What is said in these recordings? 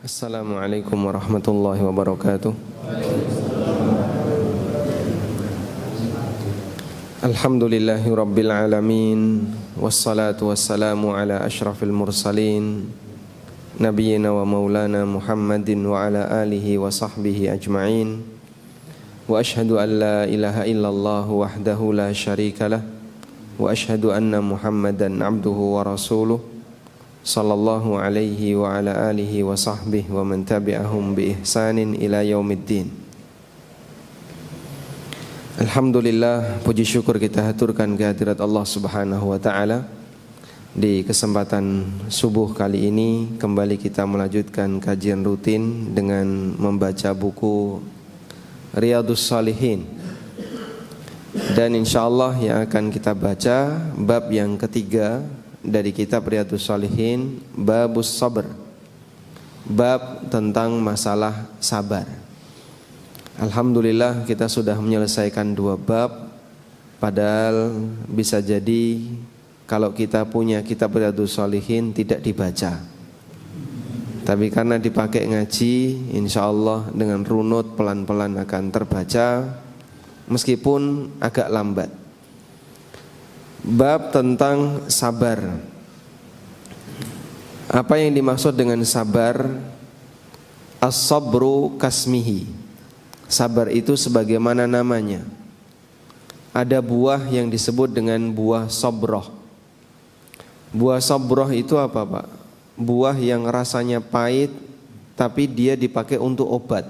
Assalamualaikum warahmatullahi wabarakatuh. Alhamdulillahi rabbil alamin. Wassalatu wassalamu ala ashrafil mursalin Nabiyyina wa maulana Muhammadin wa ala alihi wa sahbihi ajma'in. Wa ashhadu an la ilaha illallah wahdahu la syarikalah. Wa ashhadu anna Muhammadan abduhu wa rasuluh sallallahu alaihi wa ala alihi wa sahbihi wa man tabi'ahum bi ihsanin ila yaumiddin. Alhamdulillah, puji syukur kita haturkan kehadirat Allah Subhanahu wa taala. Di kesempatan subuh kali ini kembali kita melanjutkan kajian rutin dengan membaca buku Riyadhus Shalihin. Dan insyaallah yang akan kita baca bab yang ketiga dari kitab Riyadhus Shalihin, Babus Sabr, bab tentang masalah sabar. Alhamdulillah kita sudah menyelesaikan 2 bab. Padahal bisa jadi kalau kita punya kitab Riyadhus Shalihin tidak dibaca, tapi karena dipakai ngaji, insyaallah dengan runut pelan-pelan akan terbaca meskipun agak lambat. Bab tentang sabar. Apa yang dimaksud dengan sabar? As-sabru kasmihi. Sabar itu sebagaimana namanya. Ada buah yang disebut dengan buah sabroh. Buah sabroh itu apa, Pak? Buah yang rasanya pahit tapi dia dipakai untuk obat.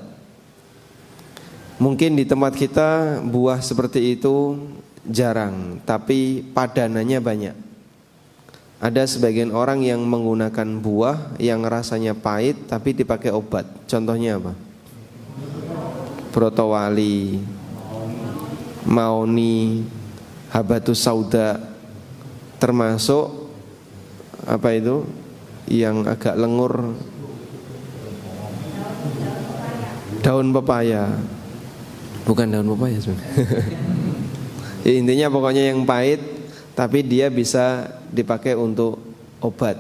Mungkin di tempat kita buah seperti itu jarang, tapi padanannya banyak. Ada sebagian orang yang menggunakan buah yang rasanya pahit tapi dipakai obat. Contohnya apa? Brotowali, maoni, habatus sauda, termasuk apa itu yang agak lengur, daun pepaya. Bukan daun pepaya sebenarnya. Ya, intinya pokoknya yang pahit tapi dia bisa dipakai untuk obat.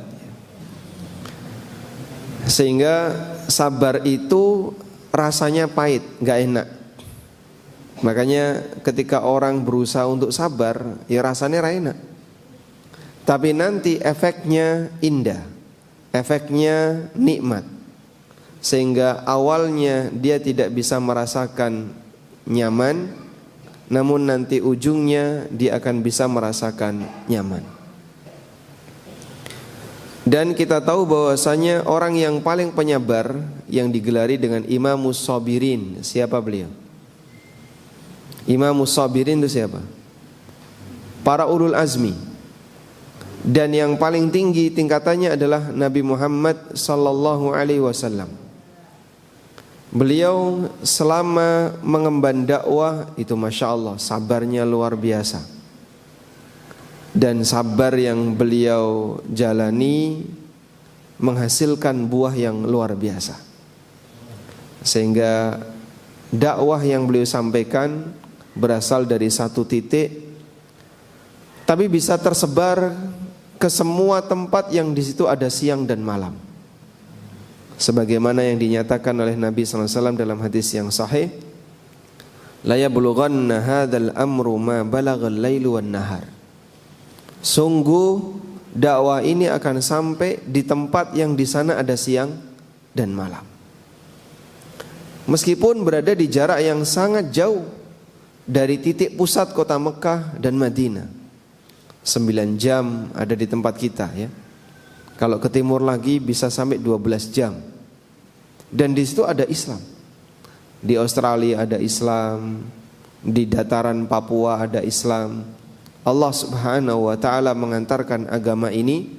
Sehingga sabar itu rasanya pahit, gak enak. Makanya ketika orang berusaha untuk sabar, ya rasanya enak. Tapi nanti efeknya indah, efeknya nikmat. Sehingga awalnya dia tidak bisa merasakan nyaman, namun nanti ujungnya dia akan bisa merasakan nyaman. Dan kita tahu bahwasanya orang yang paling penyabar yang digelari dengan Imamus Sabirin, siapa beliau? Imamus Sabirin itu siapa? Para ulul azmi. Dan yang paling tinggi tingkatannya adalah Nabi Muhammad sallallahu alaihi wasallam. Beliau selama mengemban dakwah itu Masya Allah sabarnya luar biasa. Dan sabar yang beliau jalani menghasilkan buah yang luar biasa. Sehingga dakwah yang beliau sampaikan berasal dari satu titik, tapi bisa tersebar ke semua tempat yang di situ ada siang dan malam. Sebagaimana yang dinyatakan oleh Nabi SAW dalam hadis yang sahih, la yablughanna hadzal amru ma balaghal lailu wan nahar. Sungguh dakwah ini akan sampai di tempat yang di sana ada siang dan malam. Meskipun berada di jarak yang sangat jauh dari titik pusat kota Mekah dan Madinah. 9 jam ada di tempat kita ya. Kalau ke timur lagi bisa sampai 12 jam. Dan di situ ada Islam. Di Australia ada Islam, di dataran Papua ada Islam. Allah Subhanahu wa taala mengantarkan agama ini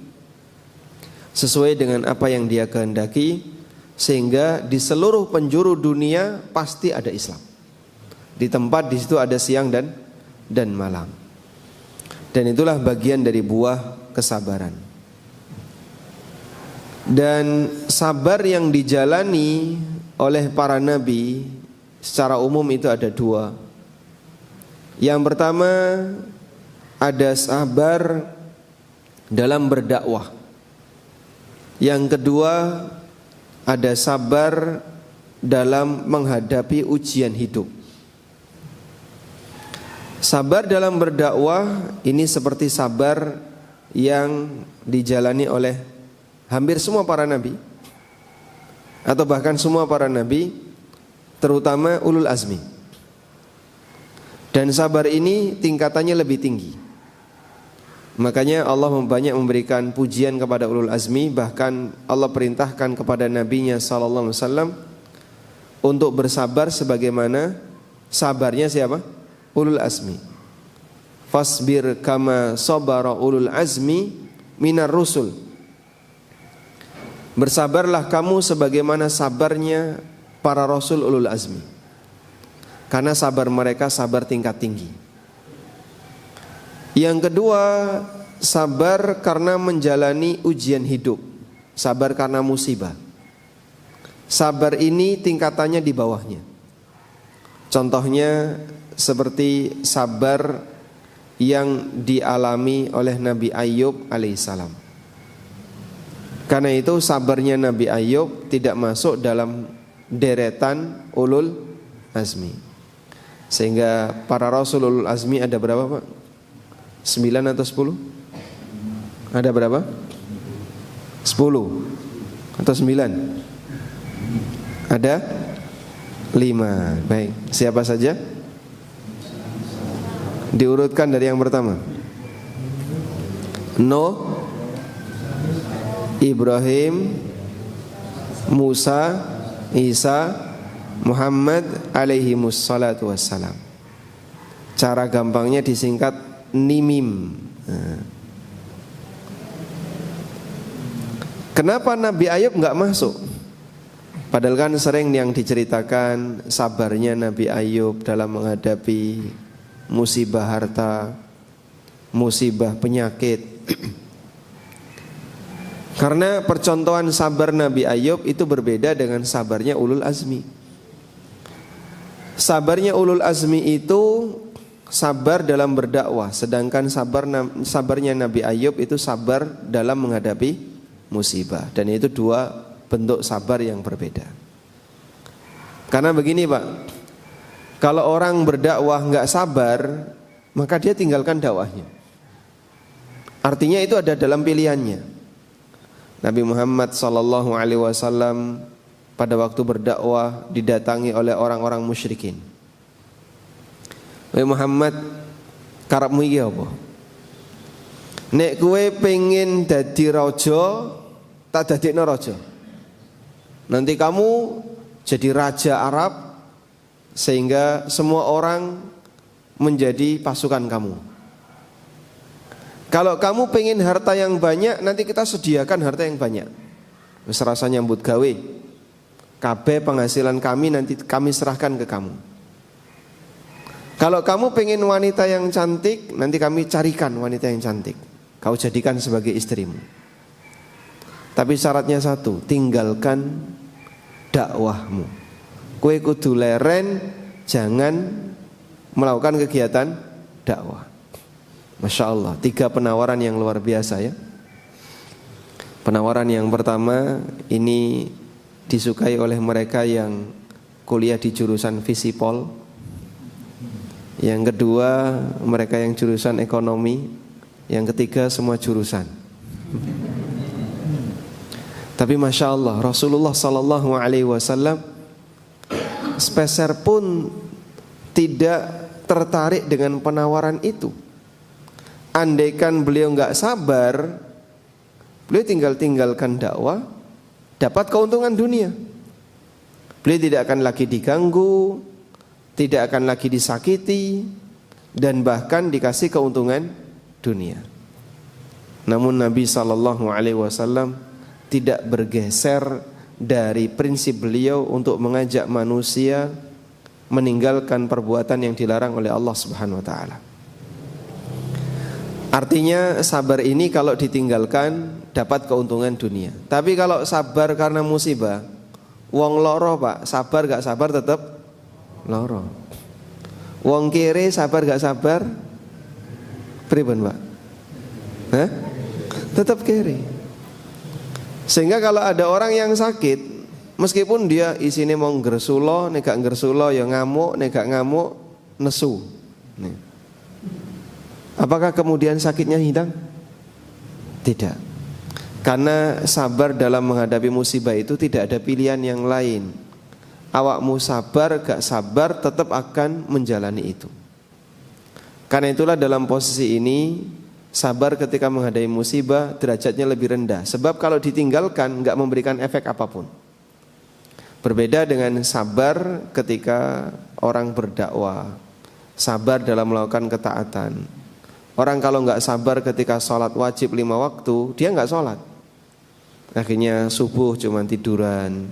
sesuai dengan apa yang Dia kehendaki, sehingga di seluruh penjuru dunia pasti ada Islam. Di tempat di situ ada siang dan malam. Dan itulah bagian dari buah kesabaran. Dan sabar yang dijalani oleh para nabi secara umum itu ada 2. Yang pertama ada sabar dalam berdakwah. Yang kedua ada sabar dalam menghadapi ujian hidup. Sabar dalam berdakwah ini seperti sabar yang dijalani oleh hampir semua para nabi, atau bahkan semua para nabi, terutama ulul azmi. Dan sabar ini tingkatannya lebih tinggi. Makanya Allah banyak memberikan pujian kepada ulul azmi. Bahkan Allah perintahkan kepada nabinya sallallahu alaihi wasallam untuk bersabar sebagaimana sabarnya siapa? Ulul azmi. Fasbir kama sabara ulul azmi minar rusul. Bersabarlah kamu sebagaimana sabarnya para rasul ulul azmi. Karena sabar mereka sabar tingkat tinggi. Yang kedua, sabar karena menjalani ujian hidup. Sabar karena musibah. Sabar ini tingkatannya di bawahnya. Contohnya seperti sabar yang dialami oleh Nabi Ayub alaihissalam. Karena itu sabarnya Nabi Ayub tidak masuk dalam deretan ulul azmi. Sehingga para rasul ulul azmi ada berapa, Pak? 9 atau 10? Ada berapa? 10 atau 9? Ada 5. Baik, siapa saja? Diurutkan dari yang pertama. Nuh, Ibrahim, Musa, Isa, Muhammad alaihimus salatu wassalam. Cara gampangnya disingkat Nimim. Kenapa Nabi Ayub enggak masuk? Padahal kan sering yang diceritakan sabarnya Nabi Ayub dalam menghadapi musibah harta, musibah penyakit. Karena percontohan sabar Nabi Ayub itu berbeda dengan sabarnya ulul azmi. Sabarnya ulul azmi itu sabar dalam berdakwah, sedangkan sabarnya Nabi Ayub itu sabar dalam menghadapi musibah. Dan itu dua bentuk sabar yang berbeda. Karena begini, Pak, kalau orang berdakwah nggak sabar, maka dia tinggalkan dakwahnya. Artinya itu ada dalam pilihannya. Nabi Muhammad SAW pada waktu berdakwah didatangi oleh orang-orang musyrikin. Wahai Muhammad, karepmu iki apa? Nek kowe pengen dadi raja, tak dadekno raja. Nanti kamu jadi raja Arab sehingga semua orang menjadi pasukan kamu. Kalau kamu pengen harta yang banyak, nanti kita sediakan harta yang banyak. Wis rasa nyambut gawe. Kabeh penghasilan kami nanti kami serahkan ke kamu. Kalau kamu pengen wanita yang cantik, nanti kami carikan wanita yang cantik. Kau jadikan sebagai istrimu. Tapi syaratnya satu, tinggalkan dakwahmu. Kowe kudu leren, jangan melakukan kegiatan dakwah. Masya Allah, 3 penawaran yang luar biasa ya. Penawaran yang pertama ini disukai oleh mereka yang kuliah di jurusan Visipol. Yang kedua mereka yang jurusan ekonomi. Yang ketiga semua jurusan. Tapi Masya Allah, Rasulullah Sallallahu Alaihi Wasallam sepeser pun tidak tertarik dengan penawaran itu. Andaikan beliau nggak sabar, beliau tinggalkan dakwah, dapat keuntungan dunia. Beliau tidak akan lagi diganggu, tidak akan lagi disakiti, dan bahkan dikasih keuntungan dunia. Namun Nabi SAW tidak bergeser dari prinsip beliau untuk mengajak manusia meninggalkan perbuatan yang dilarang oleh Allah Subhanahu Wa Taala. Artinya sabar ini kalau ditinggalkan dapat keuntungan dunia. Tapi kalau sabar karena musibah, wong loro Pak, sabar gak sabar tetap loro. Wong kere sabar gak sabar, pripun Pak? Tetap kere. Sehingga kalau ada orang yang sakit, Meskipun dia isine mau nggersulo, nek gak nggersulo ya ngamuk, nek gak ngamuk nesu. Nih. Apakah kemudian sakitnya hilang? Tidak. Karena sabar dalam menghadapi musibah itu tidak ada pilihan yang lain. Awakmu sabar gak sabar tetap akan menjalani itu. Karena itulah dalam posisi ini sabar ketika menghadapi musibah derajatnya lebih rendah. Sebab kalau ditinggalkan gak memberikan efek apapun. Berbeda dengan sabar ketika orang berdakwah, sabar dalam melakukan ketaatan. Orang kalau nggak sabar ketika sholat wajib 5 waktu, dia nggak sholat. Akhirnya subuh cuma tiduran,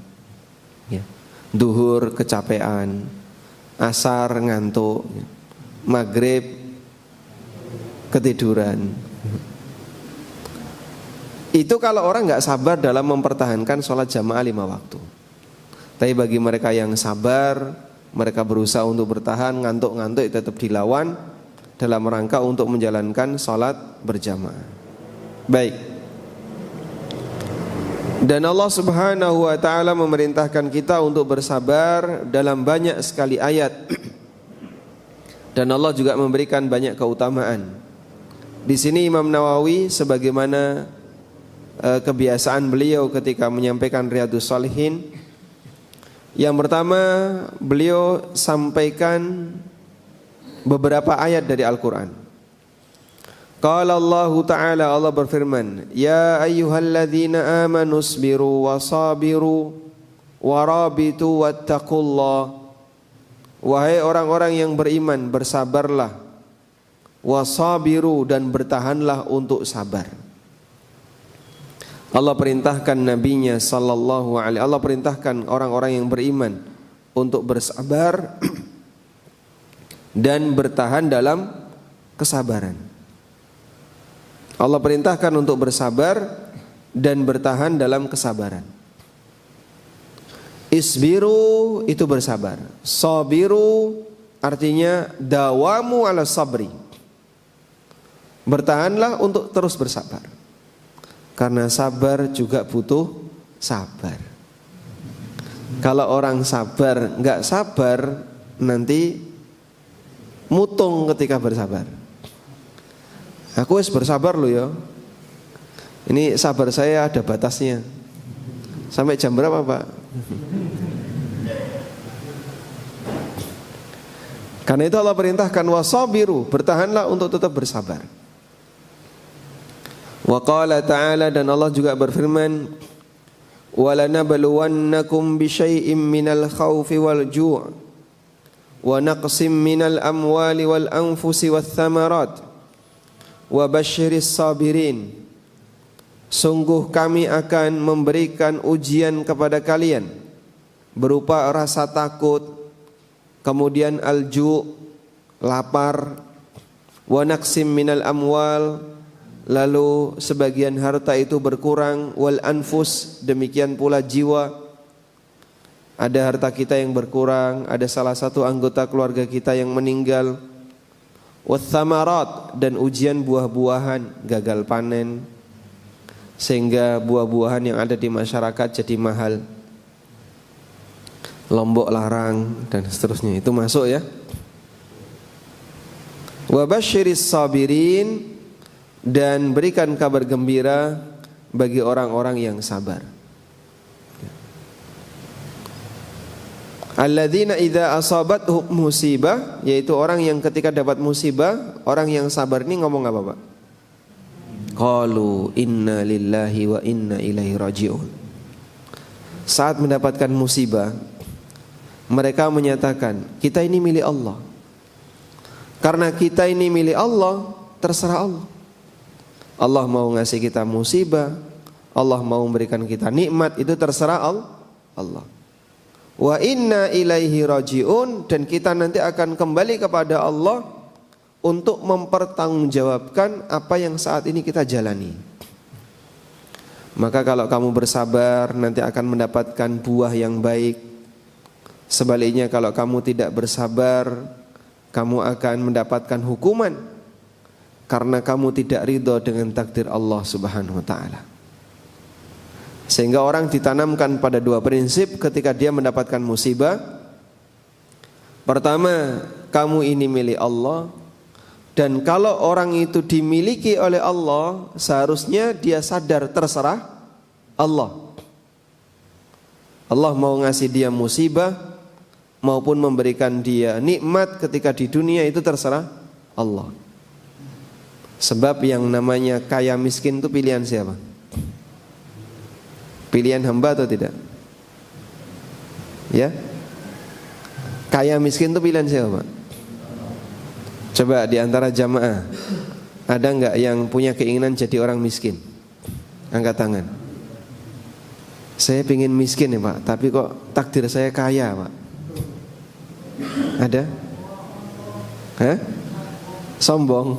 ya. Duhur kecapean, asar ngantuk, maghrib ketiduran. Itu kalau orang nggak sabar dalam mempertahankan sholat jamaah 5 waktu. Tapi bagi mereka yang sabar, mereka berusaha untuk bertahan, ngantuk-ngantuk tetap dilawan dalam rangka untuk menjalankan sholat berjamaah. Baik. Dan Allah Subhanahu wa ta'ala memerintahkan kita untuk bersabar dalam banyak sekali ayat. Dan Allah juga memberikan banyak keutamaan. Di sini Imam Nawawi sebagaimana kebiasaan beliau ketika menyampaikan Riyadhus Shalihin, yang pertama beliau sampaikan beberapa ayat dari Al-Quran. Qala Allah Ta'ala, Allah berfirman, Ya ayyuhalladzina amanu isbiru wasabiru warabitu wattaqullah. Wahai orang-orang yang beriman, bersabarlah, wasabiru, dan bertahanlah untuk sabar. Allah perintahkan nabinya sallallahu alaihi, Allah perintahkan orang-orang yang beriman untuk bersabar dan bertahan dalam kesabaran. Allah perintahkan untuk bersabar dan bertahan dalam kesabaran. Isbiru itu bersabar. Sabiru artinya dawamu ala sabri. Bertahanlah untuk terus bersabar. Karena sabar juga butuh sabar. Kalau orang sabar nggak sabar, nanti mutung ketika bersabar. Aku wis bersabar loh ya. Ini sabar saya ada batasnya. Sampai jam berapa Pak? Karena itu Allah perintahkan wasabiru, bertahanlah untuk tetap bersabar. Wa qala ta'ala, dan Allah juga berfirman, walanabluwannakum bisyai'im minal khawfi wal ju' wa naqsim minal amwali wal anfusi wath thamarat wa basyiris sabirin. Sungguh kami akan memberikan ujian kepada kalian berupa rasa takut, kemudian al-ju', lapar, wa naqsim minal amwal, lalu sebagian harta itu berkurang, wal anfus, demikian pula jiwa. Ada harta kita yang berkurang, ada salah satu anggota keluarga kita yang meninggal. Wath thamarat, dan ujian buah-buahan, gagal panen, sehingga buah-buahan yang ada di masyarakat jadi mahal. Lombok larang dan seterusnya, itu masuk ya. Wa basyiris sabirin, dan berikan kabar gembira bagi orang-orang yang sabar. Alladzina idza asabathum musibah, yaitu orang yang ketika dapat musibah, orang yang sabar ini ngomong apa Pak? Qalu inna lillahi wa inna ilaihi raji'un. Saat mendapatkan musibah, mereka menyatakan, kita ini milik Allah. Karena kita ini milik Allah, terserah Allah. Allah mau ngasih kita musibah, Allah mau memberikan kita nikmat, itu terserah Allah. Wa inna ilaihi raji'un, dan kita nanti akan kembali kepada Allah untuk mempertanggungjawabkan apa yang saat ini kita jalani. Maka kalau kamu bersabar, nanti akan mendapatkan buah yang baik. Sebaliknya kalau kamu tidak bersabar, kamu akan mendapatkan hukuman karena kamu tidak ridho dengan takdir Allah Subhanahu wa ta'ala. Sehingga orang ditanamkan pada dua prinsip ketika dia mendapatkan musibah. Pertama, kamu ini milik Allah, dan kalau orang itu dimiliki oleh Allah, seharusnya dia sadar terserah Allah. Allah mau ngasih dia musibah maupun memberikan dia nikmat ketika di dunia, itu terserah Allah. Sebab yang namanya kaya miskin itu pilihan siapa? Pilihan hamba atau tidak? Ya, kaya miskin itu pilihan siapa, Pak? Coba di antara jamaah, ada enggak yang punya keinginan jadi orang miskin? Angkat tangan. Saya pingin miskin ya Pak, tapi kok takdir saya kaya Pak. Ada? Hah? Sombong.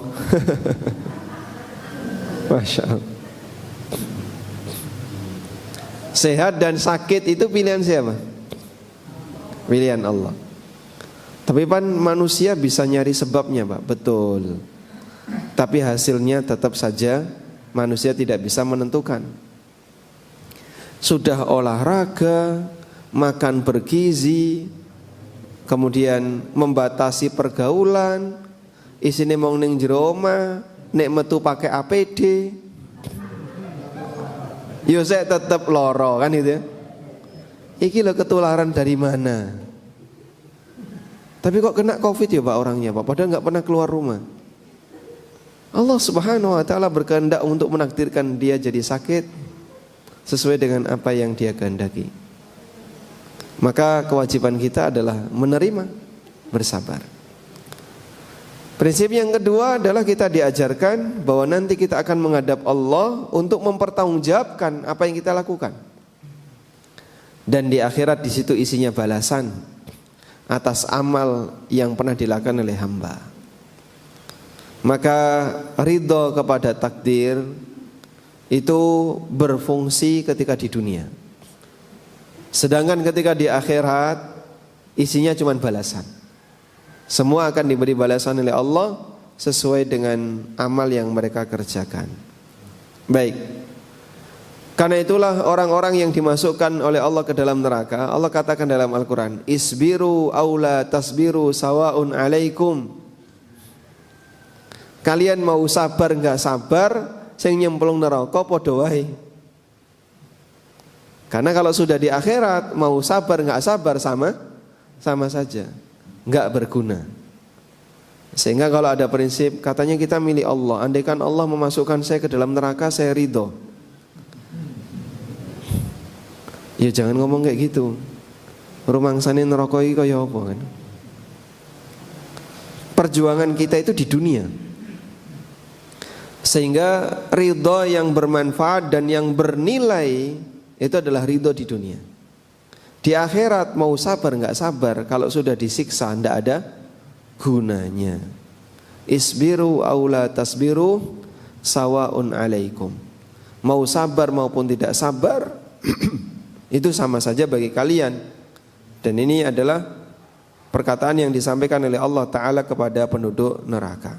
Masya Allah. Sehat dan sakit itu pilihan siapa? Pilihan Allah. Tapi kan manusia bisa nyari sebabnya Pak, betul. Tapi hasilnya tetap saja manusia tidak bisa menentukan. Sudah olahraga, makan bergizi, kemudian membatasi pergaulan, isine mong ning jero omah, nek metu pakai APD, yo saya tetap loro kan gitu ya. Iki lo ketularan dari mana? Tapi kok kena COVID ya Pak orangnya Pak, padahal nggak pernah keluar rumah. Allah Subhanahu wa taala berkehendak untuk menakdirkan dia jadi sakit sesuai dengan apa yang dia kehendaki. Maka kewajiban kita adalah menerima, bersabar. Prinsip yang kedua adalah kita diajarkan bahwa nanti kita akan menghadap Allah untuk mempertanggungjawabkan apa yang kita lakukan. Dan di akhirat di situ isinya balasan atas amal yang pernah dilakukan oleh hamba. Maka ridho kepada takdir itu berfungsi ketika di dunia. Sedangkan ketika di akhirat isinya cuma balasan. Semua akan diberi balasan oleh Allah sesuai dengan amal yang mereka kerjakan. Baik. Karena itulah orang-orang yang dimasukkan oleh Allah ke dalam neraka, Allah katakan dalam Al-Quran, isbiru aula tasbiru sawaun alaikum. Kalian mau sabar enggak sabar, sing nyemplung neraka padha wae. Karena kalau sudah di akhirat mau sabar enggak sabar sama saja, enggak berguna. Sehingga kalau ada prinsip katanya kita milik Allah, andaikan Allah memasukkan saya ke dalam neraka saya ridho. Ya jangan ngomong kayak gitu. Rumangsane neraka iki kaya apa kan? Perjuangan kita itu di dunia. Sehingga ridho yang bermanfaat dan yang bernilai itu adalah ridho di dunia. Di akhirat mau sabar enggak sabar, kalau sudah disiksa enggak ada gunanya. Isbiru aula tasbiru sawaun alaikum. Mau sabar maupun tidak sabar itu sama saja bagi kalian. Dan ini adalah perkataan yang disampaikan oleh Allah Ta'ala kepada penduduk neraka.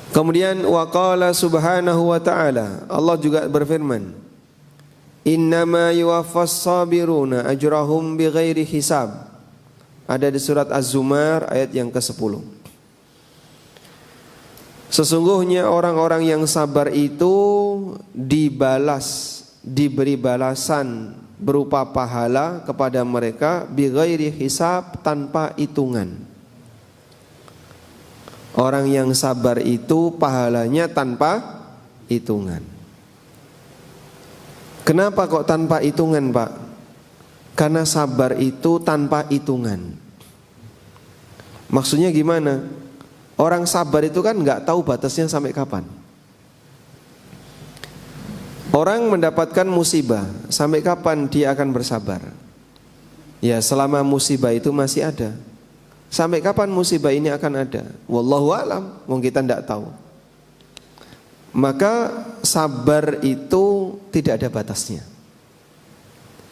Kemudian waqala subhanahu wa ta'ala, Allah juga berfirman, innama yuwaffas sabiruna ajrahum bighairi hisab. Ada di surat Az-Zumar ayat yang ke-10. Sesungguhnya orang-orang yang sabar itu diberi balasan berupa pahala kepada mereka bighairi hisab, tanpa hitungan. Orang yang sabar itu pahalanya tanpa hitungan. Kenapa kok tanpa hitungan Pak? Karena sabar itu tanpa hitungan. Maksudnya gimana? Orang sabar itu kan nggak tahu batasnya sampai kapan. Orang mendapatkan musibah, sampai kapan dia akan bersabar? Ya selama musibah itu masih ada. Sampai kapan musibah ini akan ada? Wallahu alam, mungkin kita tidak tahu. Maka sabar itu tidak ada batasnya.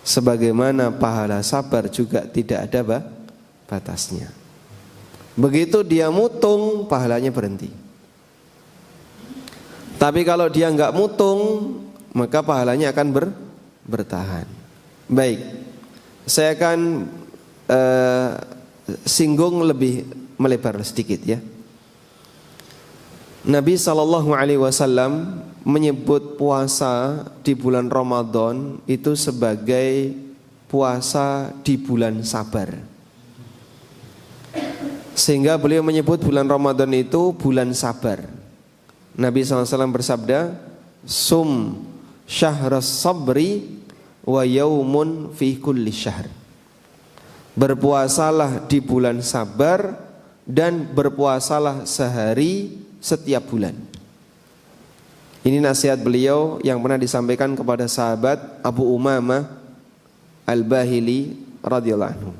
Sebagaimana pahala sabar juga tidak ada batasnya. Begitu dia mutung, pahalanya berhenti. Tapi kalau dia nggak mutung, maka pahalanya akan bertahan. Baik, saya akan singgung lebih melebar sedikit ya. Nabi SAW menyebut puasa di bulan Ramadan itu sebagai puasa di bulan sabar. Sehingga beliau menyebut bulan Ramadan itu bulan sabar. Nabi SAW bersabda, "Sum syahras sabri wa yaumun fi kulli syahr." Berpuasalah di bulan sabar dan berpuasalah sehari setiap bulan. Ini nasihat beliau yang pernah disampaikan kepada sahabat Abu Umamah Al-Bahili radhiyallahu anhu.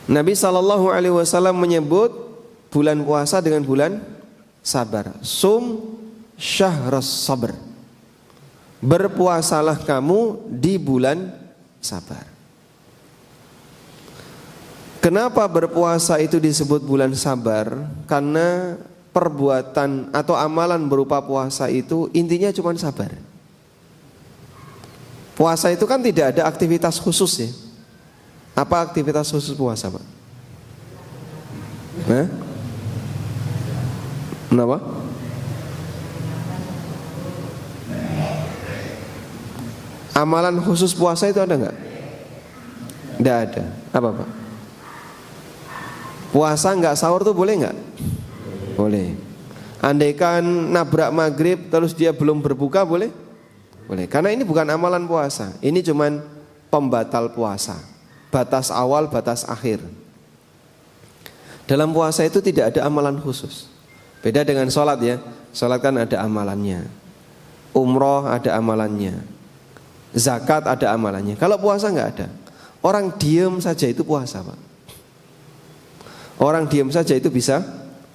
Nabi SAW menyebut bulan puasa dengan bulan sabar. Sum syahras sabr. Berpuasalah kamu di bulan sabar. Kenapa berpuasa itu disebut bulan sabar? Karena perbuatan atau amalan berupa puasa itu intinya cuma sabar. Puasa itu kan tidak ada aktivitas khusus ya. Apa aktivitas khusus puasa, Pak? Kenapa? Amalan khusus puasa itu ada nggak? Tidak ada. Apa, Pak? Puasa nggak sahur tuh boleh nggak? Boleh. Andaikan nabrak maghrib terus dia belum berbuka boleh? Boleh. Karena ini bukan amalan puasa. Ini cuman pembatal puasa. Batas awal, batas akhir. Dalam puasa itu tidak ada amalan khusus. Beda dengan sholat ya. Sholat kan ada amalannya. Umroh ada amalannya. Zakat ada amalannya. Kalau puasa nggak ada. Orang diem saja itu puasa, Pak. Orang diam saja itu bisa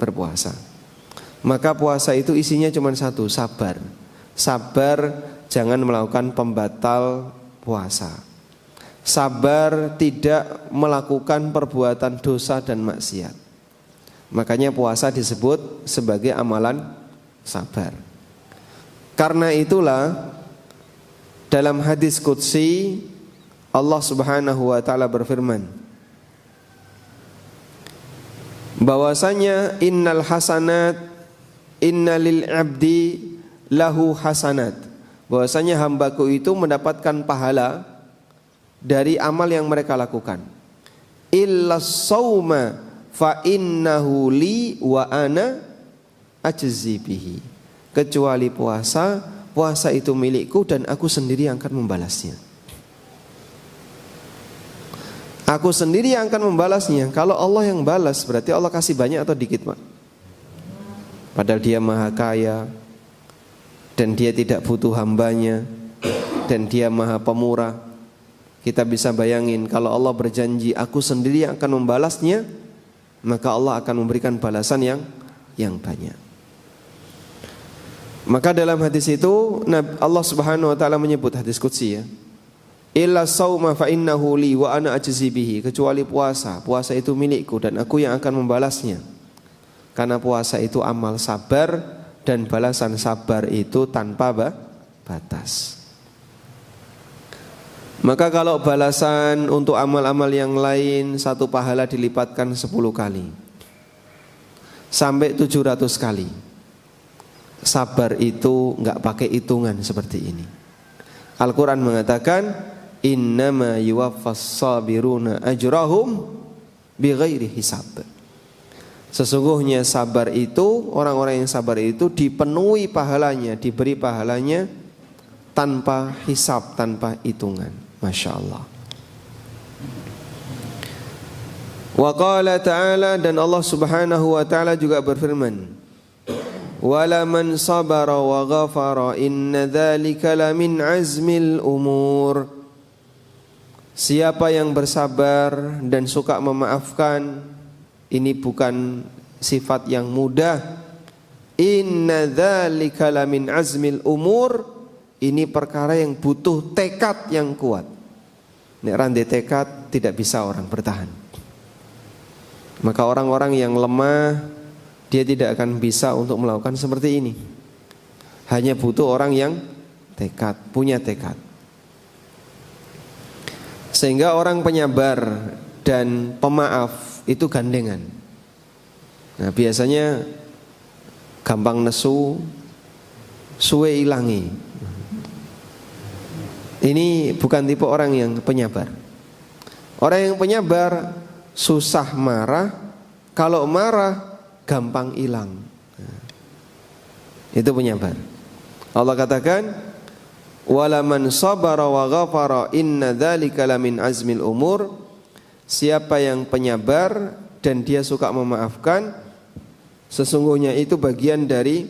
berpuasa. Maka puasa itu isinya cuma satu, sabar. Sabar jangan melakukan pembatal puasa. Sabar tidak melakukan perbuatan dosa dan maksiat. Makanya puasa disebut sebagai amalan sabar. Karena itulah dalam hadis qudsi Allah Subhanahu wa taala berfirman bahwasanya innal hasanat innalil abdi lahu hasanat, bahwasanya hambaku itu mendapatkan pahala dari amal yang mereka lakukan. Illas sauma fa innahu li wa ana ajzi bihi. Kecuali puasa, puasa itu milikku dan aku sendiri yang akan membalasnya. Aku sendiri yang akan membalasnya. Kalau Allah yang balas berarti Allah kasih banyak atau dikit, Pak? Padahal dia maha kaya dan dia tidak butuh hambanya dan dia maha pemurah. Kita bisa bayangin kalau Allah berjanji aku sendiri yang akan membalasnya, maka Allah akan memberikan balasan yang banyak. Maka dalam hadis itu Allah Subhanahu wa taala menyebut hadis qudsi ya. Illa sauma fa innahu li wa ana ajzi bihi, kecuali puasa, puasa itu milikku dan aku yang akan membalasnya. Karena puasa itu amal sabar dan balasan sabar itu tanpa batas. Maka kalau balasan untuk amal-amal yang lain satu pahala dilipatkan 10 kali sampai 700 kali. Sabar itu enggak pakai hitungan seperti ini. Al-Quran mengatakan innama yuwaffas sabiruna ajrahum bighairi hisab. Sesungguhnya sabar itu, orang-orang yang sabar itu dipenuhi pahalanya, diberi pahalanya tanpa hisab, tanpa hitungan. Masya Allah. Wa qala ta'ala, dan Allah Subhanahu wa ta'ala juga berfirman, wala man sabara wa ghafara inna dzalika lamin azmil umur. Siapa yang bersabar dan suka memaafkan, ini bukan sifat yang mudah. Inna dzalika lamin azmil umur, ini perkara yang butuh tekad yang kuat. Nek rande tekad tidak bisa orang bertahan. Maka orang-orang yang lemah dia tidak akan bisa untuk melakukan seperti ini. Hanya butuh orang yang punya tekad. Sehingga orang penyabar dan pemaaf itu gandengan. Nah, biasanya gampang nesu, suwe ilangi. Ini bukan tipe orang yang penyabar. Orang yang penyabar susah marah, kalau marah gampang hilang. Nah, itu penyabar. Allah katakan, wala man sabara wa ghafara inna dzalika lamin azmil umur. Siapa yang penyabar dan dia suka memaafkan, sesungguhnya itu bagian dari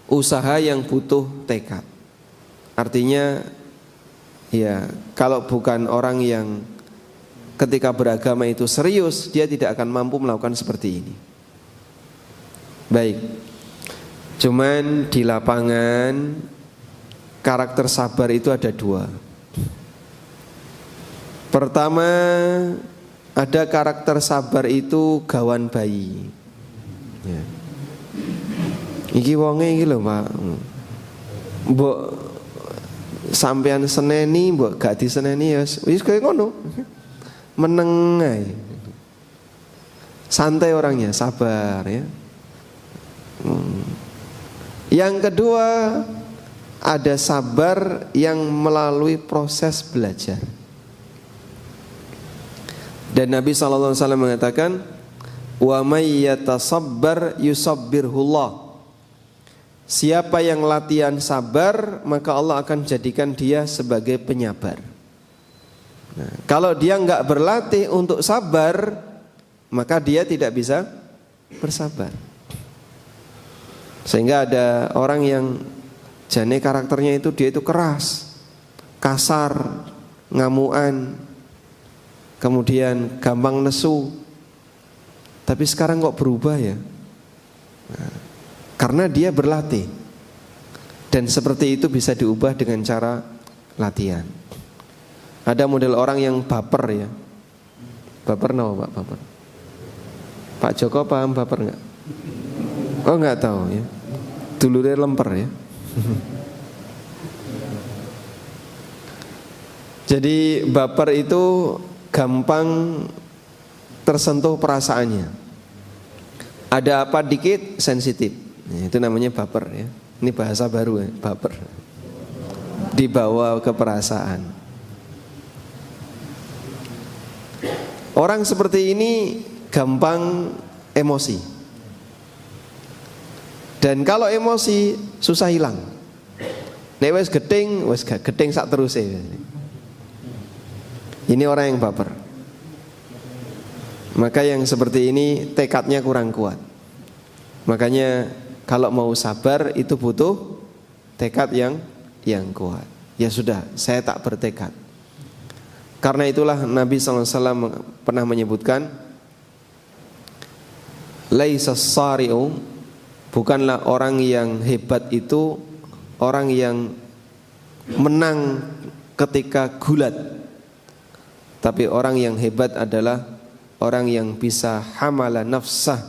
usaha yang butuh tekad. Artinya ya, kalau bukan orang yang ketika beragama itu serius, dia tidak akan mampu melakukan seperti ini. Baik. Cuman di lapangan karakter sabar itu ada dua. Pertama, ada karakter sabar itu gawan bayi. Ya. Iki wonge iki lho, Pak. Mbok sampean seneni, mbok gak diseneni ya wis kaya ngono. Meneng ae. Santai orangnya, sabar ya. Yang kedua, ada sabar yang melalui proses belajar. Dan Nabi SAW mengatakan, wa may yatasabbar yusabbirhullah. Siapa yang latihan sabar, maka Allah akan jadikan dia sebagai penyabar. Nah, kalau dia enggak berlatih untuk sabar, maka dia tidak bisa bersabar. Sehingga ada orang yang jane karakternya itu dia itu keras, kasar, ngamuan, kemudian gampang nesu. Tapi sekarang kok berubah ya? Nah, karena dia berlatih. Dan seperti itu bisa diubah dengan cara latihan. Ada model orang yang baper ya. Baper no Pak, baper. Pak Joko paham baper enggak? Oh enggak tahu ya. Dulure lemper ya. Jadi baper itu gampang tersentuh perasaannya. Ada apa dikit sensitif. Itu namanya baper ya. Ini bahasa baru ya, baper. Dibawa ke perasaan. Orang seperti ini gampang emosi. Dan kalau emosi susah hilang. Nek wis gedeng sak teruse. Ini orang yang baper. Maka yang seperti ini tekadnya kurang kuat. Makanya kalau mau sabar itu butuh tekad yang kuat. Ya sudah, saya tak bertekad. Karena itulah Nabi SAW pernah menyebutkan, laisa sari'u, bukanlah orang yang hebat itu orang yang menang ketika gulat. Tapi orang yang hebat adalah orang yang bisa hamala nafsah,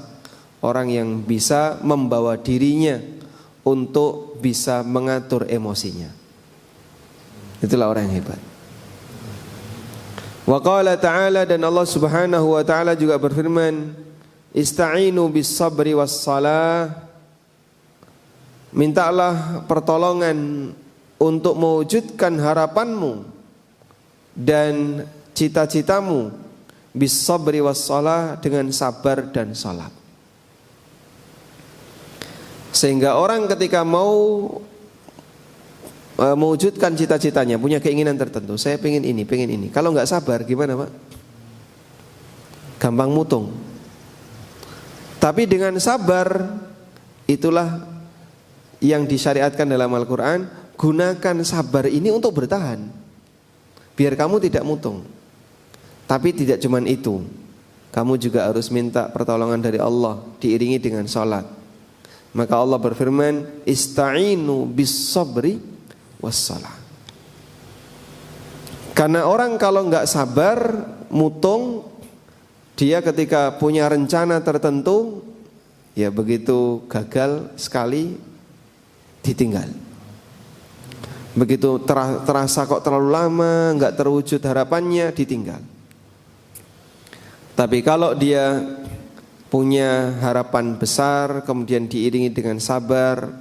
orang yang bisa membawa dirinya untuk bisa mengatur emosinya. Itulah orang yang hebat. Wa qala ta'ala, dan Allah Subhanahu wa ta'ala juga berfirman, ista'inu bis sabri was salah. Mintalah pertolongan untuk mewujudkan harapanmu dan cita-citamu bis sabri was salah, dengan sabar dan salat. Sehingga orang ketika mau mewujudkan cita-citanya, punya keinginan tertentu, saya pengen ini, kalau nggak sabar gimana Pak? Gampang mutung. Tapi dengan sabar, itulah yang disyariatkan dalam Al-Quran. Gunakan sabar ini untuk bertahan, biar kamu tidak mutung. Tapi tidak cuma itu, kamu juga harus minta pertolongan dari Allah, diiringi dengan salat. Maka Allah berfirman, ista'inu bis sabri wassalah. Karena orang kalau nggak sabar, mutung, dia ketika punya rencana tertentu, ya begitu gagal sekali, ditinggal. Begitu terasa kok terlalu lama nggak terwujud harapannya, ditinggal. Tapi kalau dia punya harapan besar, kemudian diiringi dengan sabar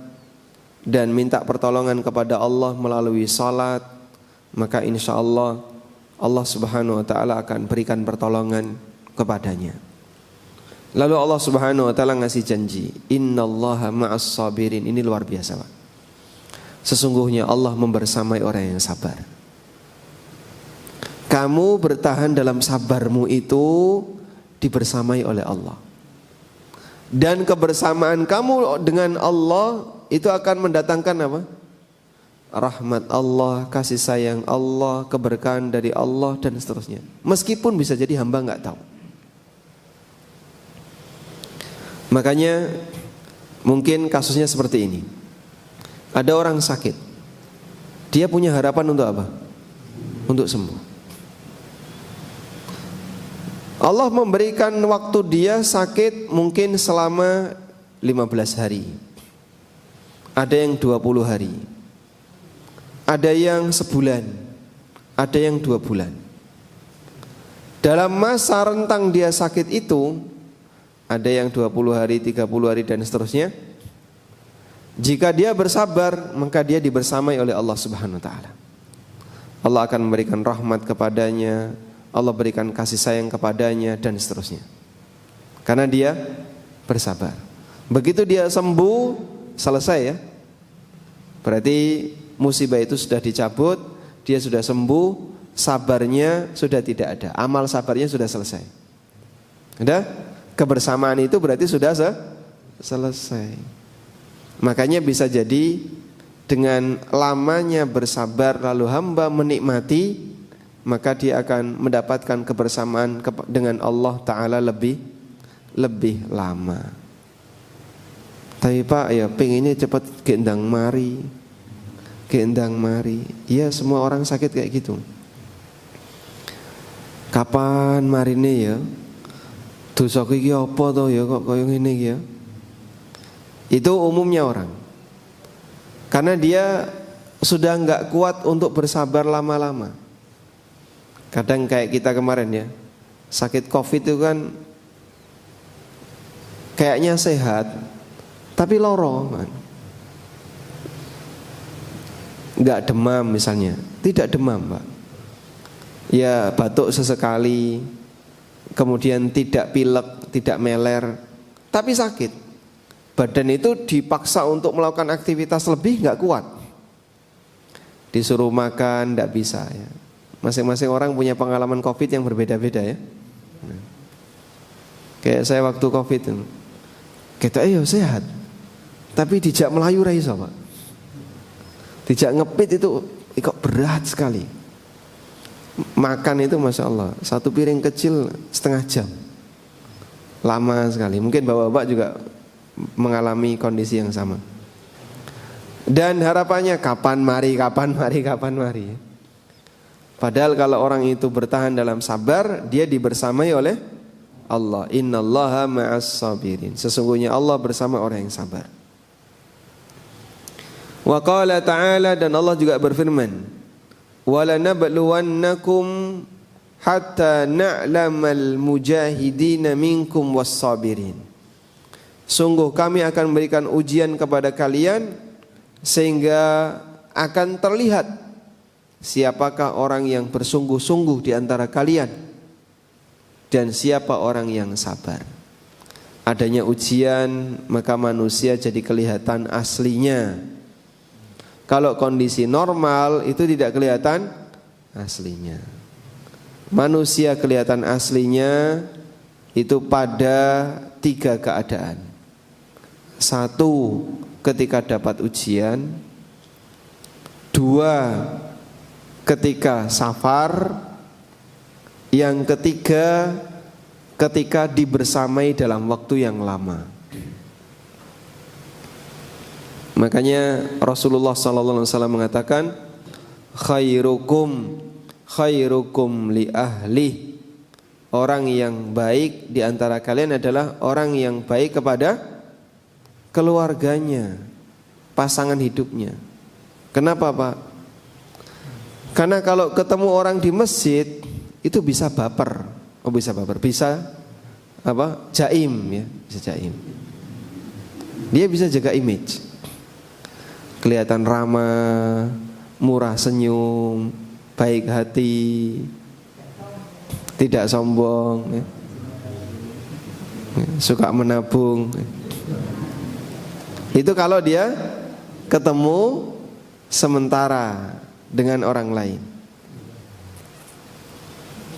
dan minta pertolongan kepada Allah melalui salat, maka insya Allah Allah Subhanahu wa ta'ala akan berikan pertolongan kepadanya. Lalu Allah Subhanahu wa ta'ala ngasih janji, innallaha ma'as sabirin. Ini luar biasa, Pak. Sesungguhnya Allah membersamai orang yang sabar. Kamu bertahan dalam sabarmu itu dibersamai oleh Allah. Dan kebersamaan kamu dengan Allah itu akan mendatangkan apa? Rahmat Allah, kasih sayang Allah, keberkahan dari Allah dan seterusnya. Meskipun bisa jadi hamba nggak tahu. Makanya mungkin kasusnya seperti ini. Ada orang sakit, dia punya harapan untuk apa? Untuk sembuh. Allah memberikan waktu dia sakit mungkin selama 15 hari. Ada yang 20 hari. Ada yang sebulan. Ada yang 2 bulan. Dalam masa rentang dia sakit itu, ada yang 20 hari, 30 hari dan seterusnya. Jika dia bersabar, maka dia dibersamai oleh Allah Subhanahu wa ta'ala. Allah akan memberikan rahmat kepadanya, Allah berikan kasih sayang kepadanya dan seterusnya. Karena dia bersabar. Begitu dia sembuh, selesai ya. Berarti musibah itu sudah dicabut, dia sudah sembuh, sabarnya sudah tidak ada, amal sabarnya sudah selesai. Sudah? Kebersamaan itu berarti sudah selesai. Makanya bisa jadi dengan lamanya bersabar lalu hamba menikmati, maka dia akan mendapatkan kebersamaan dengan Allah Ta'ala lebih lama. Tapi Pak ya pengennya cepat gendang mari. Iya semua orang sakit kayak gitu. Kapan marine ya? Dosaku iki apa to ya kok koyo ngene iki ya? Itu umumnya orang. Karena dia sudah enggak kuat untuk bersabar lama-lama. Kadang kayak kita kemarin ya, sakit COVID itu kan kayaknya sehat, tapi loro kan. Enggak demam misalnya, tidak demam Pak. Ya batuk sesekali, kemudian tidak pilek, tidak meler, tapi sakit. Badan itu dipaksa untuk melakukan aktivitas lebih nggak kuat. Disuruh makan nggak bisa ya. Masing-masing orang punya pengalaman COVID yang berbeda-beda ya. Kayak saya waktu COVID itu, kita sehat, tapi dijak melayu ra iso Pak. Dijak ngepit itu kok berat sekali. Makan itu Masya Allah, satu piring kecil setengah jam, lama sekali. Mungkin bapak-bapak juga mengalami kondisi yang sama. Dan harapannya kapan mari. Padahal kalau orang itu bertahan dalam sabar, dia dibersamai oleh Allah. Innallaha ma'as sabirin. Sesungguhnya Allah bersama orang yang sabar. Wa qala ta'ala, dan Allah juga berfirman, wala nabluwannakum hatta na'lamal mujahidina minkum was-sabirin. Sungguh kami akan memberikan ujian kepada kalian sehingga akan terlihat siapakah orang yang bersungguh-sungguh di antara kalian dan siapa orang yang sabar. Adanya ujian maka manusia jadi kelihatan aslinya. Kalau kondisi normal itu tidak kelihatan aslinya. Manusia kelihatan aslinya itu pada 3 keadaan. 1, ketika dapat ujian. 2, ketika safar. Yang ketiga, ketika dibersamai dalam waktu yang lama. Makanya Rasulullah SAW mengatakan, khairukum li ahli. Orang yang baik di antara kalian adalah orang yang baik kepada keluarganya. pasangan hidupnya. Kenapa Pak? Karena kalau ketemu orang di masjid itu bisa baper, bisa jaim ya, bisa jaim. Dia bisa jaga image, kelihatan ramah, murah senyum, baik hati, tidak sombong, ya. Suka menabung. Itu kalau dia ketemu sementara dengan orang lain.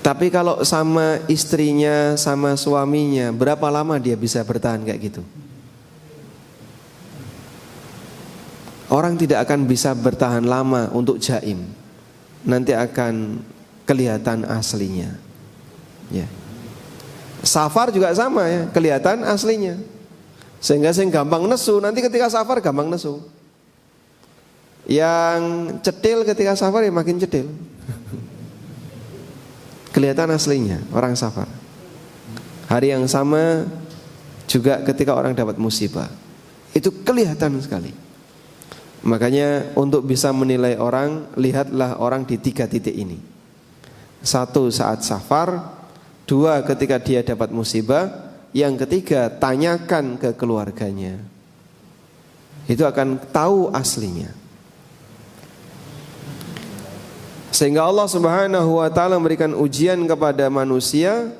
Tapi kalau sama istrinya, sama suaminya, berapa lama dia bisa bertahan kayak gitu? Orang tidak akan bisa bertahan lama untuk jaim. Nanti akan kelihatan aslinya. Ya. Safar juga sama ya, kelihatan aslinya. Sehingga gampang nesu, nanti ketika safar gampang nesu. Yang cetil ketika safar ya makin cetil. Kelihatan aslinya orang safar. Hari yang sama juga ketika orang dapat musibah, itu kelihatan sekali. Makanya untuk bisa menilai orang, lihatlah orang di 3 titik ini. 1 saat safar, 2 ketika dia dapat musibah, yang ketiga tanyakan ke keluarganya. Itu akan tahu aslinya. Sehingga Allah Subhanahu wa taala memberikan ujian kepada manusia,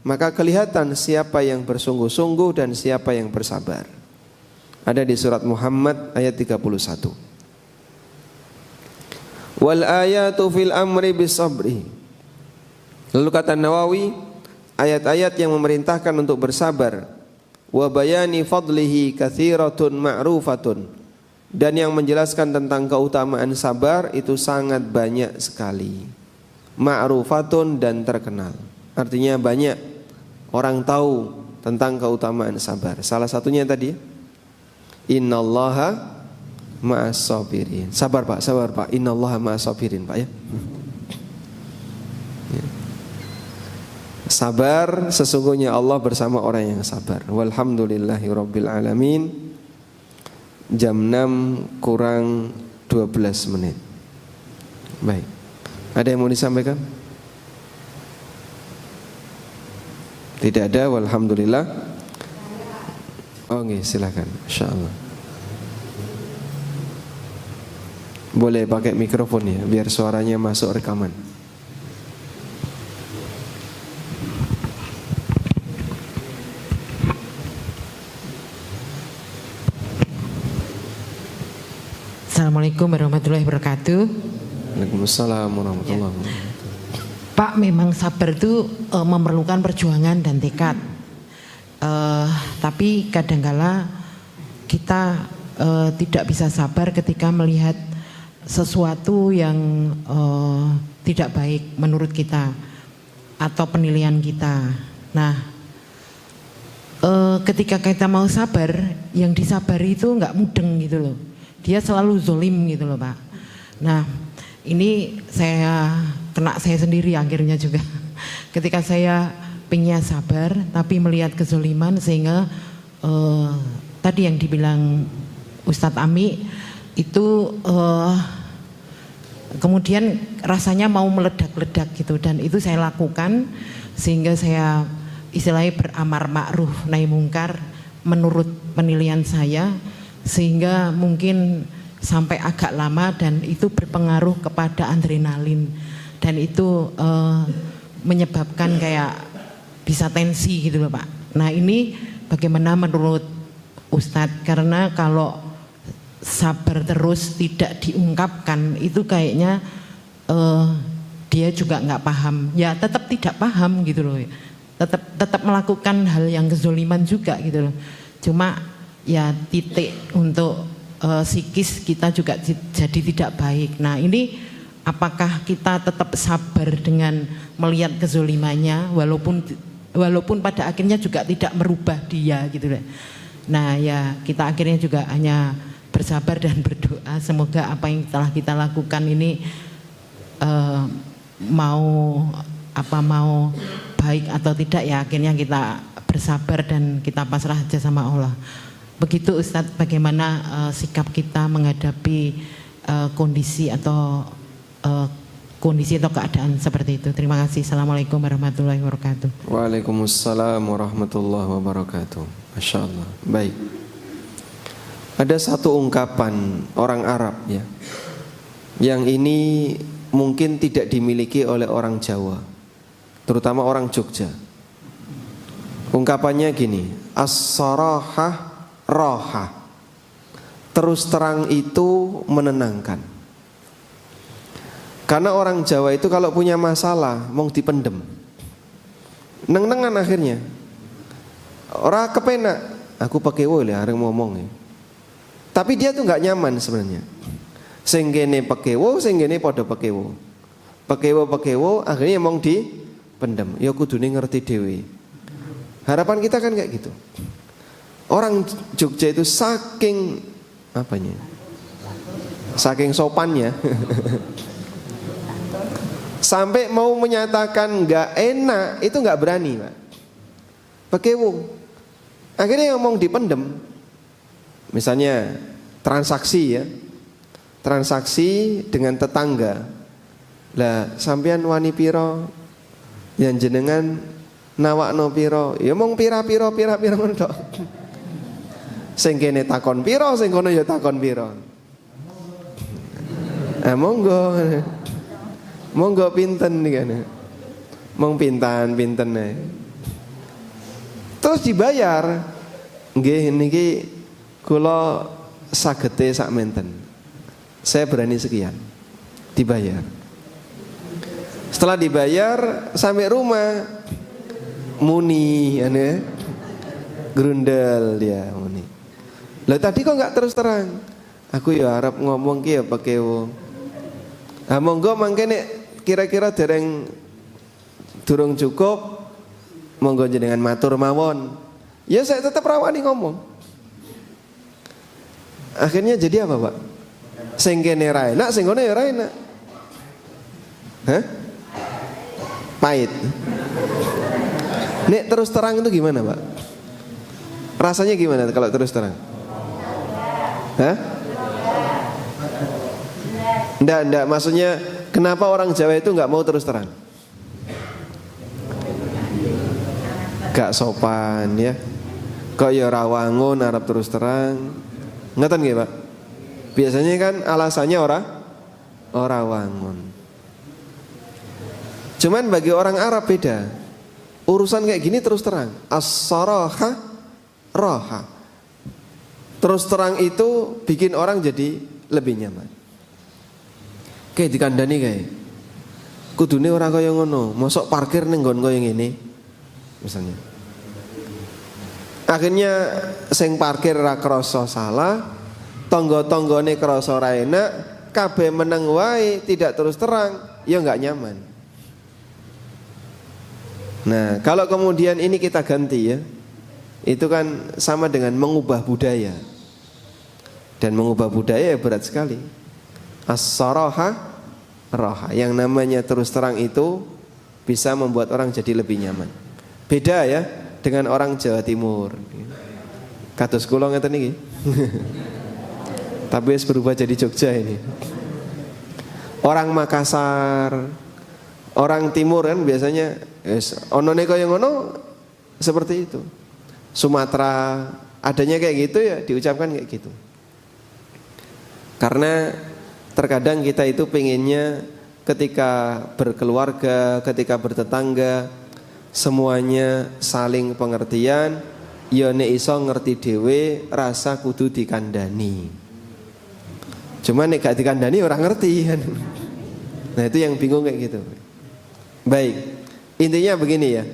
maka kelihatan siapa yang bersungguh-sungguh dan siapa yang bersabar. Ada di surat Muhammad ayat 31. Wal ayatu fil amri bisabri. Lalu kata Nawawi, ayat-ayat yang memerintahkan untuk bersabar, wa bayani fadlihi katsiratun ma'rufatun, dan yang menjelaskan tentang keutamaan sabar itu sangat banyak sekali. Ma'rufatun, dan terkenal. Artinya banyak orang tahu tentang keutamaan sabar. Salah satunya tadi, innallaha ma'as sabirin. Sabar Pak, innallaha ma'as sabirin Pak ya. Sabar, sesungguhnya Allah bersama orang yang sabar. Walhamdulillahirabbil alamin. Jam 6 kurang 12 menit. Baik. Ada yang mau disampaikan? Tidak ada, walhamdulillah. Oh nggih, silakan. Insyaallah. Boleh pakai mikrofon ya, biar suaranya masuk rekaman. Assalamualaikum warahmatullahi wabarakatuh. Waalaikumsalam warahmatullahi wabarakatuh. Pak, memang sabar itu memerlukan perjuangan dan tekad. Tapi kadangkala kita tidak bisa sabar ketika melihat sesuatu yang tidak baik menurut kita atau penilaian kita. Nah, ketika kita mau sabar, yang disabari itu nggak mudeng gitu loh. Dia selalu zolim gitu loh Pak. Nah ini kena saya sendiri akhirnya juga. Ketika saya pengen sabar tapi melihat kezoliman, sehingga tadi yang dibilang Ustadz Ami itu kemudian rasanya mau meledak-ledak gitu. Dan itu saya lakukan sehingga saya istilahnya beramar ma'ruf nahi mungkar menurut penilaian saya, sehingga mungkin sampai agak lama dan itu berpengaruh kepada adrenalin, dan itu menyebabkan kayak bisa tensi gitu loh Pak. Nah ini bagaimana menurut Ustadz, karena kalau sabar terus tidak diungkapkan itu kayaknya dia juga nggak paham, ya tetap tidak paham gitu loh, tetap melakukan hal yang kezoliman juga gitu loh. Cuma ya titik untuk psikis kita juga jadi tidak baik. Nah ini apakah kita tetap sabar dengan melihat kezolimannya walaupun pada akhirnya juga tidak merubah dia gitu loh. Nah ya kita akhirnya juga hanya bersabar dan berdoa semoga apa yang telah kita lakukan ini mau baik atau tidak, ya akhirnya kita bersabar dan kita pasrah aja sama Allah. Begitu Ustadz, bagaimana sikap kita menghadapi kondisi atau keadaan seperti itu. Terima kasih. Assalamualaikum warahmatullahi wabarakatuh. Waalaikumsalam warahmatullahi wabarakatuh. Masya Allah. Baik. Ada satu ungkapan orang Arab ya, yang ini mungkin tidak dimiliki oleh orang Jawa, terutama orang Jogja. Ungkapannya gini, as-sarahah roha. Terus terang itu menenangkan. Karena orang Jawa itu kalau punya masalah mau dipendem, neng-nengan akhirnya. Ora kepenak, aku pakai wole areng ngomong ya. Tapi dia tuh nggak nyaman sebenarnya. Sing kene pekewo, sing kene padha pekewo. Pekewo, akhirnya emang dipendem. Ya kudune ngerti dhewe. Harapan kita kan kayak gitu. Orang Jogja itu saking apanya? Saking sopannya. Sampai mau menyatakan nggak enak itu nggak berani, Pak. Pekewo. Akhirnya ngomong dipendem. Misalnya transaksi ya. Transaksi dengan tetangga. Lah sampean wani piro yang jenengan nawakno piro? Ya mong pira-pira ngono tok. Sing kene takon piro, sing kono ya takon piro. Monggo pinten nih kan. Mong pinten ae. Terus dibayar. Nggih niki kula sagete sak menten. Saya berani sekian. Dibayar. Setelah dibayar sampai rumah muni ane grundel dia muni. Lah tadi kok enggak terus terang? Aku ya arep ngomong ki ya pekewo. Ah monggo mangkene kira-kira dereng durung cukup monggo jenengan matur mawon. Ya saya tetap rawani ngomong. Akhirnya jadi apa, Pak? Sing kene ra enak, sing kono ya ra enak. Hah? Pahit. Nek terus terang itu gimana, Pak? Rasanya gimana kalau terus terang? Hah? Enggak, maksudnya kenapa orang Jawa itu enggak mau terus terang? Gak sopan ya. Kok ya rawangun arep terus terang. Ngeten nggih, Pak? Biasanya kan alasannya ora wangun. Cuman bagi orang Arab beda. Urusan kayak gini terus terang. As-saraha raha. Terus terang itu bikin orang jadi lebih nyaman. Kayak dikandani kayak. Kudune ora kaya ngono, mosok parkir ning nggon kaya ngene. Misalnya. Akhirnya sing parkir ra krasa salah, tangga-tanggane krasa ra enak, kabeh meneng wae tidak terus terang, ya enggak nyaman. Nah, kalau kemudian ini kita ganti ya, itu kan sama dengan mengubah budaya. Dan mengubah budaya ya berat sekali. As-saraha raha. Yang namanya terus terang itu bisa membuat orang jadi lebih nyaman. Beda ya dengan orang Jawa Timur. Kados kula ngeten iki. Tapi wis berubah jadi Jogja ini. Orang Makassar, orang Timur kan biasanya wis onone kaya ngono seperti itu. Sumatera adanya kayak gitu ya diucapkan kayak gitu. Karena terkadang kita itu pengennya ketika berkeluarga, ketika bertetangga semuanya saling pengertian, ya nek iso ngerti dhewe rasa kudu dikandani. Cuma nek gak dikandani orang ngerti kan. Nah itu yang bingung kayak gitu. Baik, intinya begini ya.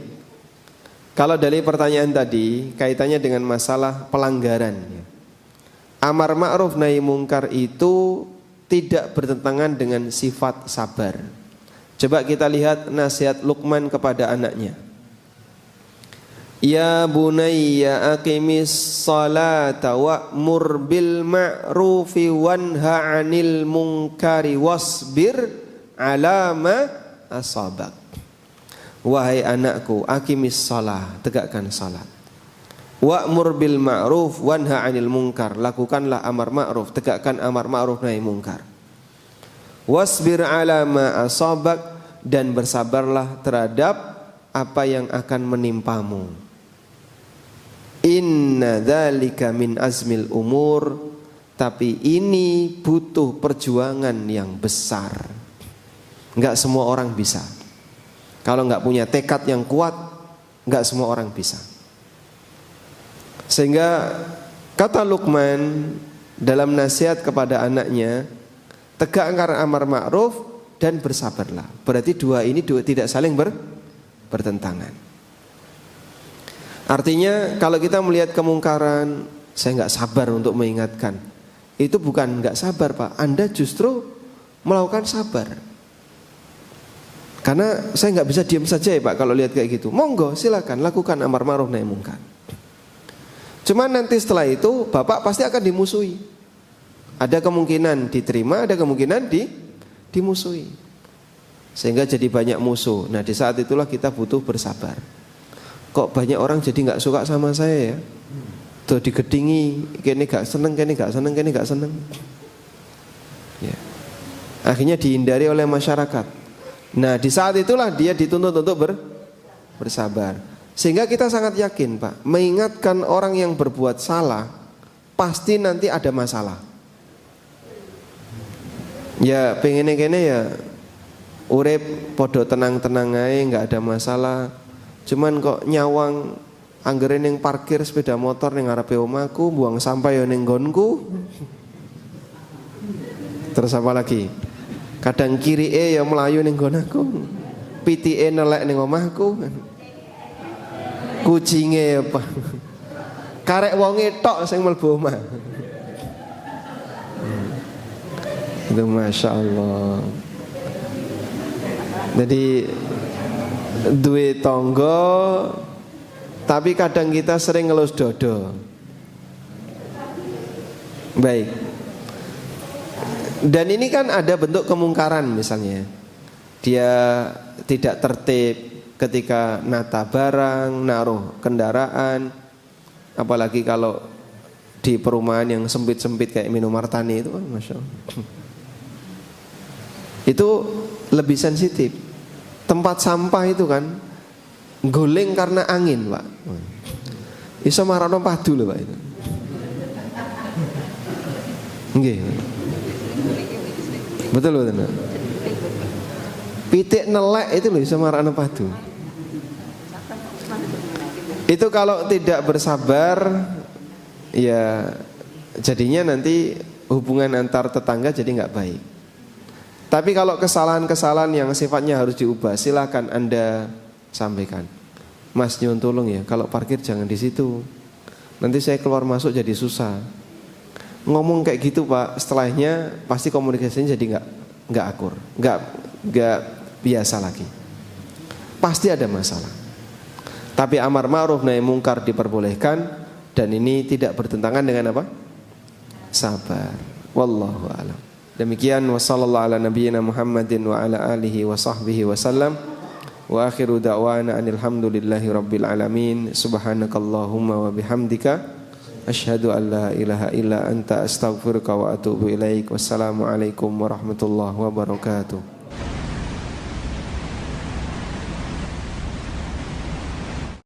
Kalau dari pertanyaan tadi kaitannya dengan masalah pelanggaran ya. Amar ma'ruf nahi mungkar itu tidak bertentangan dengan sifat sabar. Coba kita lihat nasihat Luqman kepada anaknya. Ya bunayya aqimis salata wa'mur bil ma'rufi wanha 'anil munkari wasbir 'ala ma asabak. Wahai anakku, aqimis shalah, tegakkan salat. Wa'mur bil ma'ruf wanha 'anil munkar. Lakukanlah amar ma'ruf, tegakkan amar ma'ruf nahi munkar. Wasbir 'ala ma asabak, dan bersabarlah terhadap apa yang akan menimpamu. Inna dzalika min azmil umur, tapi ini butuh perjuangan yang besar. Enggak semua orang bisa. Kalau enggak punya tekad yang kuat, enggak semua orang bisa. Sehingga kata Luqman dalam nasihat kepada anaknya, tegakkan amar ma'ruf dan bersabarlah. Berarti dua ini tidak saling bertentangan. Artinya kalau kita melihat kemungkaran, saya enggak sabar untuk mengingatkan. Itu bukan enggak sabar, Pak. Anda justru melakukan sabar. Karena saya enggak bisa diam saja ya, Pak, kalau lihat kayak gitu. Monggo silakan lakukan amar ma'ruf nahi munkar. Cuman nanti setelah itu Bapak pasti akan dimusuhi. Ada kemungkinan diterima, ada kemungkinan dimusuhi. Sehingga jadi banyak musuh. Nah, di saat itulah kita butuh bersabar. Kok banyak orang jadi enggak suka sama saya ya? Tuh digedingi, kene gak seneng, kene gak seneng, kene gak seneng. Ya. Akhirnya dihindari oleh masyarakat. Nah, di saat itulah dia dituntut untuk bersabar. Sehingga kita sangat yakin, Pak, mengingatkan orang yang berbuat salah pasti nanti ada masalah. Ya pengen kene ya urip podo tenang-tenang aja, nggak ada masalah. Cuman kok nyawang anggere ning parkir sepeda motor ning ngarepe omahku, buang sampah ya ning nggonku. Terus apa lagi? Kadang kirike ya melayu ning nggon aku. Pitike nelek ning omahku. Kucinge apa? Karek wonge tok sing mlebu omah. Itu Masya Allah. Jadi duwe tonggo, tapi kadang kita sering ngelus dodo. Baik. Dan ini kan ada bentuk kemungkaran misalnya. Dia tidak tertib ketika nata barang, naruh kendaraan. Apalagi kalau di perumahan yang sempit-sempit kayak Minomartani itu kan, Masya Allah. Itu lebih sensitif. Tempat sampah itu kan guling karena angin, Pak. Iso marakno padu lho, Pak itu. Nggih. Betul betul. Pitik nelek itu loh iso marakno padu. Itu kalau tidak bersabar, ya jadinya nanti hubungan antar tetangga jadi nggak baik. Tapi kalau kesalahan-kesalahan yang sifatnya harus diubah, silakan Anda sampaikan. Mas nyuwun tolong ya, kalau parkir jangan di situ. Nanti saya keluar masuk jadi susah. Ngomong kayak gitu, Pak, setelahnya pasti komunikasinya jadi nggak akur, nggak biasa lagi. Pasti ada masalah. Tapi amar ma'ruf nahi munkar diperbolehkan, dan ini tidak bertentangan dengan apa? Sabar. Wallahu a'lam. Demikian wa sallallahu ala nabiyyina Muhammadin wa ala alihi wa sahbihi wa sallam. Wa akhiru da'wana anil hamdulillahi rabbil alamin. Subhanakallahumma wa bihamdika asyhadu an la ilaha illa anta astaghfiruka wa atubu ilaik. Wassalamu alaikum warahmatullahi wabarakatuh.